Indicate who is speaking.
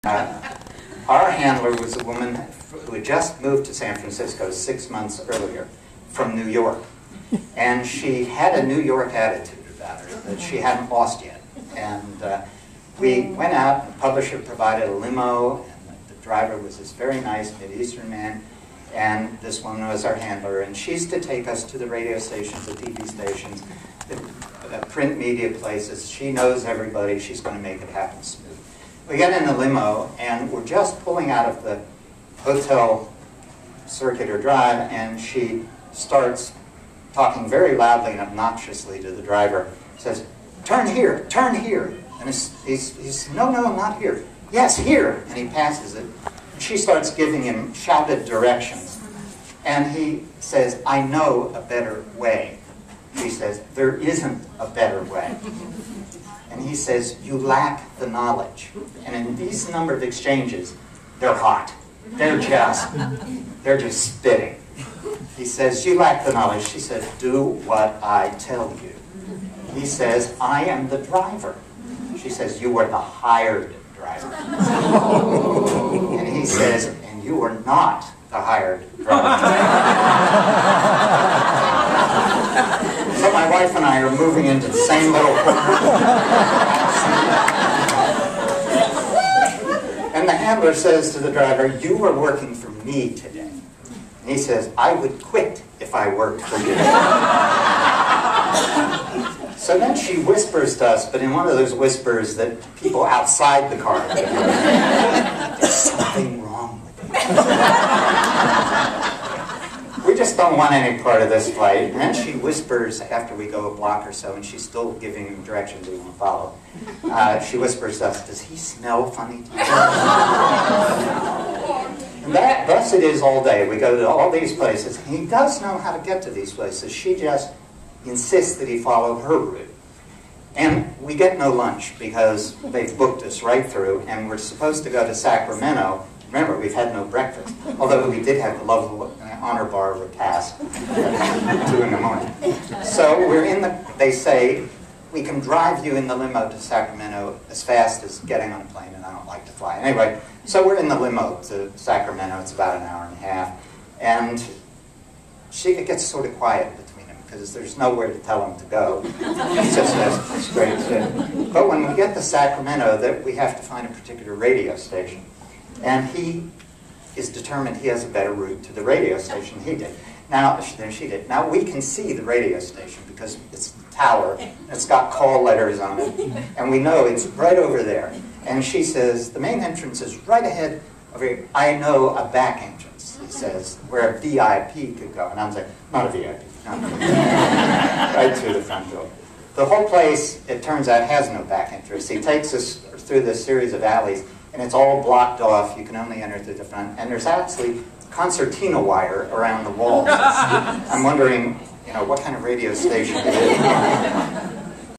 Speaker 1: Our handler was a woman who had just moved to San Francisco 6 months earlier from New York. And she had a New York attitude about her that she hadn't lost yet. And we went out, the publisher provided a limo, and the driver was this very nice Mideastern man, and this woman was our handler, and she's to take us to the radio stations, the TV stations, the print media places. She knows everybody. She's going to make it happen smooth. We get in the limo, and we're just pulling out of the hotel circular drive, and she starts talking very loudly and obnoxiously to the driver. Says, "Turn here, turn here." And he's no, not here. "Yes, here." And he passes it. And she starts giving him shouted directions. And he says, "I know a better way." She says, "There isn't a better way." And he says, "You lack the knowledge." And in these number of exchanges, they're hot. They're just spitting. He says, "You lack the knowledge." She says, "Do what I tell you." He says, "I am the driver." She says, "You are the hired driver." And he says, "And you are not the hired driver." So my wife and I are moving into the same little corner. And the handler says to the driver, "You are working for me today." And he says, "I would quit if I worked for you." So then she whispers to us, but in one of those whispers that people outside the car would hear. "There's something wrong with it. We just don't want any part of this flight." And then she whispers, after we go a block or so, and she's still giving him directions we won't follow. She whispers to us, "Does he smell funny to you?" And thus it is all day. We go to all these places. And he does know how to get to these places. She just insists that he follow her route. And we get no lunch because they've booked us right through, and we're supposed to go to Sacramento. Remember, we've had no breakfast, although we did have the lovely honor bar repast at 2 in the morning. So we're they say, "We can drive you in the limo to Sacramento as fast as getting on a plane," and I don't like to fly. Anyway, so we're in the limo to Sacramento. It's about an hour and a half. And it gets sort of quiet between them because there's nowhere to tell him to go. It's just a straight shit. But when we get to Sacramento, we have to find a particular radio station. And he is determined he has a better route to the radio station than she did. Now we can see the radio station because it's the tower. It's got call letters on it. And we know it's right over there. And she says, "The main entrance is right ahead of here. I know a back entrance," he says, "where a VIP could go." And I'm saying, "Not a VIP. Not a VIP. Right through the front door." The whole place, it turns out, has no back entrance. He takes us through this series of alleys, and it's all blocked off. You can only enter through the front. And there's actually concertina wire around the walls. I'm wondering, what kind of radio station it is.